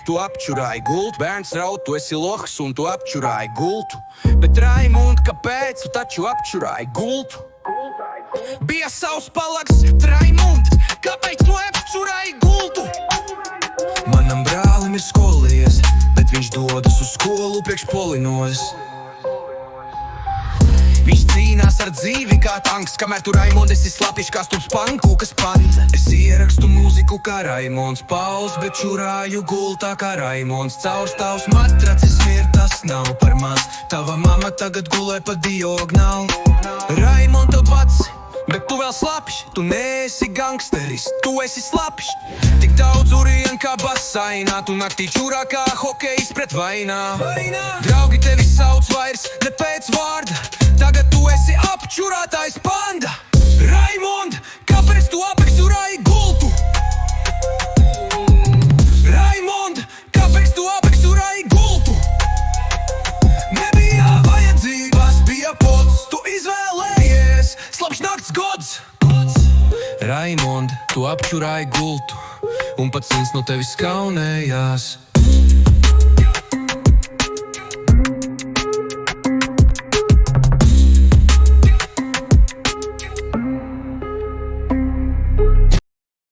tu apčurāji gultu. Bērns raud, tu esi lohs un tu apčurāji gultu. Bet Raimond, kāpēc tu taču apčurāji gultu? Bija savs palaks, Raimond, kāpēc tu apčurāji gultu? Manam brālim ir skolies, bet viņš dodas uz skolu priekš polinozes. Viņš cīnās ar dzīvi kā tanks, kamēr tu Raimond esi slapišs kā stūps pankūkas panda. Es ierakstu mūziku kā Raimonds Pauls, bet čurāju gultā kā Raimonds Caurs. Tavs matracis mir, tas nav par maz, tava mama tagad gulē pa diagonāli. Raimond, tev pats, bet tu vēl slapš, tu neesi gangsteris, tu esi slapš. Tik daudz urien kā basainā, tu naktī čurā kā hokejs pret vainā. Draugi tevi sauc vairs ne pēc vārda, tagad tu esi apčurātājs panda. Raimond, kāpēc tu apčurāji gultu? Raimond, kāpēc tu apčurāji gultu? Nebija vajadzības, bija pods, tu izvēlējies slapš nakts gods. Raimond, tu apčurāji gultu, un pats viens no tevis kaunējās.